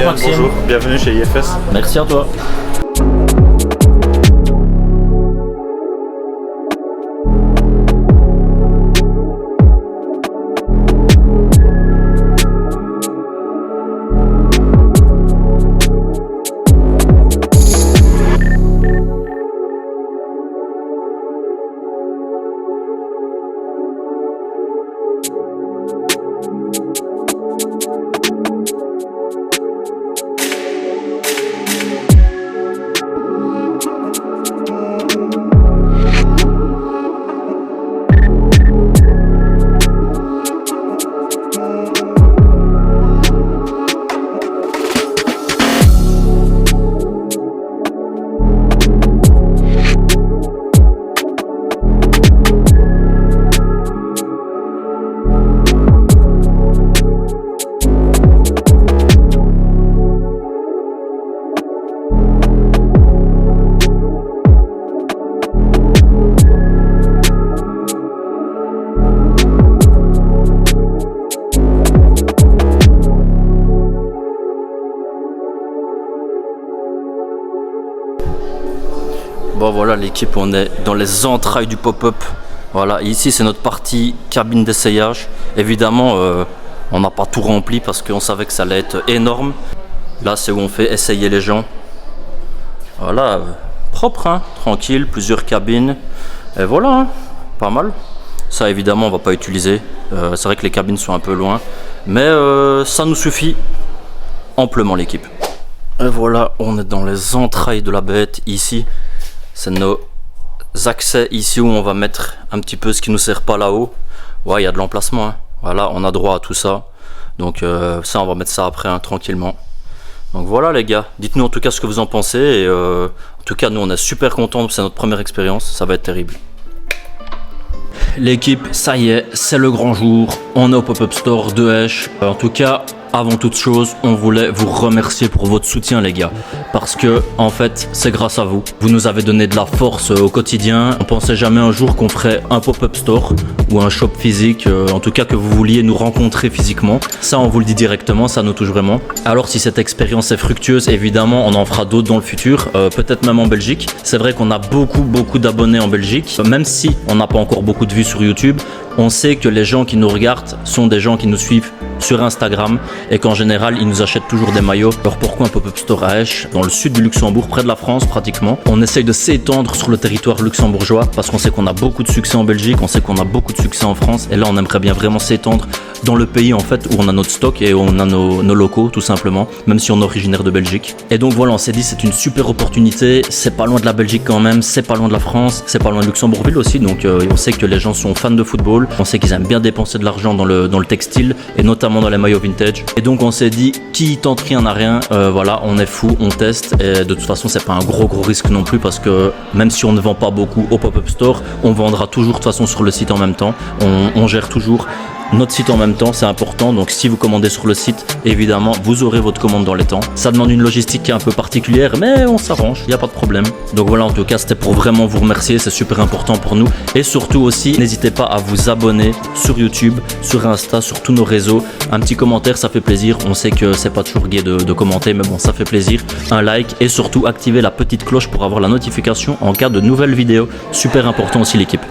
Maxime. Bonjour, bienvenue chez IFS. Merci à toi. Bon voilà l'équipe, on est dans les entrailles du pop-up. Voilà, ici c'est notre partie cabine d'essayage. Évidemment on n'a pas tout rempli parce qu'on savait que ça allait être énorme. Là c'est où on fait essayer les gens. Voilà, propre hein, tranquille, plusieurs cabines. Et voilà, hein, pas mal. Ça évidemment on va pas utiliser. C'est vrai que les cabines sont un peu loin. Mais ça nous suffit amplement l'équipe. Et voilà, on est dans les entrailles de la bête ici. C'est nos accès ici où on va mettre un petit peu ce qui nous sert pas là-haut. Ouais, il y a de l'emplacement. Hein. Voilà, on a droit à tout ça. Donc ça, on va mettre ça après hein, tranquillement. Donc voilà les gars, dites-nous en tout cas ce que vous en pensez. Et, en tout cas, nous on est super contents. C'est notre première expérience. Ça va être terrible. L'équipe, ça y est, c'est le grand jour. On est au Pop-Up Store de Esch. En tout cas, avant toute chose, on voulait vous remercier pour votre soutien les gars. Parce que, en fait, c'est grâce à vous. Vous nous avez donné de la force au quotidien. On pensait jamais un jour qu'on ferait un Pop-Up Store ou un shop physique. En tout cas, que vous vouliez nous rencontrer physiquement. Ça, on vous le dit directement, ça nous touche vraiment. Alors, si cette expérience est fructueuse, évidemment, on en fera d'autres dans le futur. Peut-être même en Belgique. C'est vrai qu'on a beaucoup d'abonnés en Belgique. Même si on n'a pas encore beaucoup de vues sur YouTube, on sait que les gens qui nous regardent sont des gens qui nous suivent sur Instagram et qu'en général ils nous achètent toujours des maillots. Alors pourquoi un pop-up store à Esch, dans le sud du Luxembourg, près de la France pratiquement? On essaye de s'étendre sur le territoire luxembourgeois parce qu'on sait qu'on a beaucoup de succès en Belgique, on sait qu'on a beaucoup de succès en France et là on aimerait bien vraiment s'étendre dans le pays en fait où on a notre stock et où on a nos locaux tout simplement, même si on est originaire de Belgique. Et donc voilà, on s'est dit c'est une super opportunité, c'est pas loin de la Belgique quand même, c'est pas loin de la France, c'est pas loin de Luxembourgville aussi, donc on sait que les gens sont fans de football, on sait qu'ils aiment bien dépenser de l'argent dans le textile et notamment dans les maillots vintage. Et donc on s'est dit qui tente rien n'a rien, voilà, on est fou, on teste et de toute façon c'est pas un gros risque non plus parce que même si on ne vend pas beaucoup au pop-up store, on vendra toujours de toute façon sur le site en même temps, on gère toujours notre site en même temps, c'est important. Donc si vous commandez sur le site, évidemment vous aurez votre commande dans les temps. Ça demande une logistique qui est un peu particulière, mais on s'arrange, il n'y a pas de problème. Donc voilà, en tout cas c'était pour vraiment vous remercier, c'est super important pour nous. Et surtout aussi, n'hésitez pas à vous abonner sur YouTube, sur Insta, sur tous nos réseaux. Un petit commentaire, ça fait plaisir. On sait que c'est pas toujours gai de commenter, mais bon, ça fait plaisir. Un like et surtout activer la petite cloche pour avoir la notification en cas de nouvelles vidéos. Super important aussi l'équipe.